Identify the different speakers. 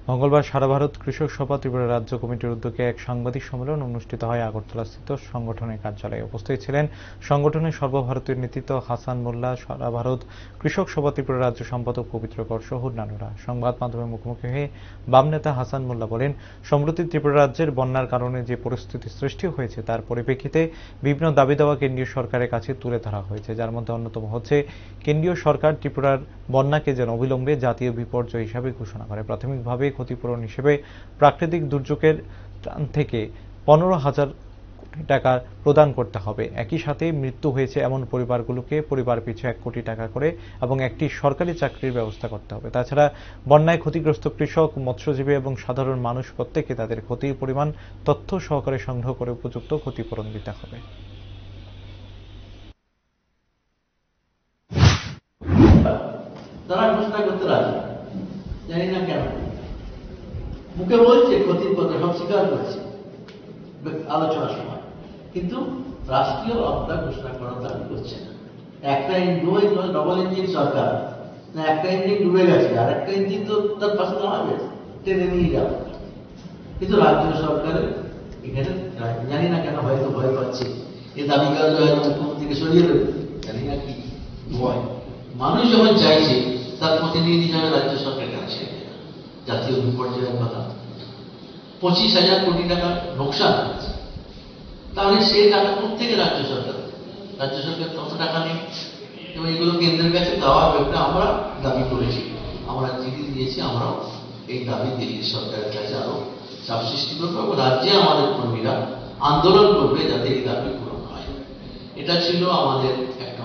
Speaker 1: মঙ্গলবার সারা ভারত কৃষক সভা ত্রিপুরা রাজ্য কমিটির উদ্যোগে এক সাংবাদিক সম্মেলন অনুষ্ঠিত হয় আগরতলাস্থিত সংগঠনের কার্যালয়ে। উপস্থিত ছিলেন সংগঠনের সর্বভারতীয় নেতৃত্ব হাসান মোল্লা, সারা ভারত কৃষক সভা ত্রিপুরা রাজ্য সম্পাদক পবিত্র কর সহ অন্যান্যরা। সংবাদ মাধ্যমের মুখোমুখি হয়ে বাম নেতা হাসান মোল্লা বলেন, সম্প্রতি ত্রিপুরা রাজ্যের বন্যার কারণে যে পরিস্থিতি সৃষ্টি হয়েছে তার পরিপ্রেক্ষিতে বিভিন্ন দাবি দেওয়া কেন্দ্রীয় সরকারের কাছে তুলে ধরা হয়েছে, যার মধ্যে অন্যতম হচ্ছে কেন্দ্রীয় সরকার ত্রিপুরার বন্যাকে যেন অবিলম্বে জাতীয় বিপর্যয় হিসাবে ঘোষণা করে। প্রাথমিকভাবে ক্ষতিপূরণ হিসেবে প্রাকৃতিক দুর্যোগের ত্রাণ থেকে 15,000 কোটি টাকা প্রদান করতে হবে। একই সাথে মৃত্যু হয়েছে এমন পরিবারগুলোকে পরিবার পিছু 1 কোটি টাকা করে এবং একটি সরকারি চাকরির ব্যবস্থা করতে হবে। তাছাড়া বন্যায় ক্ষতিগ্রস্ত কৃষক, মৎস্যজীবী এবং সাধারণ মানুষ প্রত্যেকে তাদের ক্ষতির পরিমাণ তথ্য সহকারে সংগ্রহ করে উপযুক্ত ক্ষতিপূরণ দিতে হবে।
Speaker 2: তারা ঘোষণা করতে রাজি, জানি না কেন। মুখে বলছে ক্ষতির কথা, সব স্বীকার করছে আলোচনার সময়, কিন্তু রাষ্ট্রীয় আপদা ঘোষণা করার দাবি করছে না। একটা ডবল ইঞ্জিন সরকার, না একটা ইঞ্জিন ডুবে গেছে, আর একটা ইঞ্জিন তো তার পাশে দাঁড়াবে, টেনে নিয়ে যাবে। কিন্তু রাজ্য সরকারের এখানে জানি না কেন হয়তো ভয় পাচ্ছে, এই দাবি কাজ হয়তো মুখ্যমন্ত্রীকে সরিয়ে দেবে, জানি না কি ভয়। মানুষ যখন চাইছে তার প্রতিনিধি যাবে রাজ্য সরকারের কাছে। জাতীয় বিপর্যয়ের কথা 25,000 কোটি টাকা লোকসান হচ্ছে, তাহলে সেই টাকা প্রত্যেকে রাজ্য সরকার তত টাকা নেই, এবং এগুলো কেন্দ্রের কাছে দেওয়ার ব্যাপারে আমরা দাবি করেছি, আমরা চিঠি দিয়েছি। আমরাও এই দাবি দিল্লি সরকারের কাছে আরো চাপ সৃষ্টি করবো এবং রাজ্যে আমাদের কর্মীরা আন্দোলন করবে যাতে এই দাবি পূরণ হয়। এটা ছিল আমাদের একটা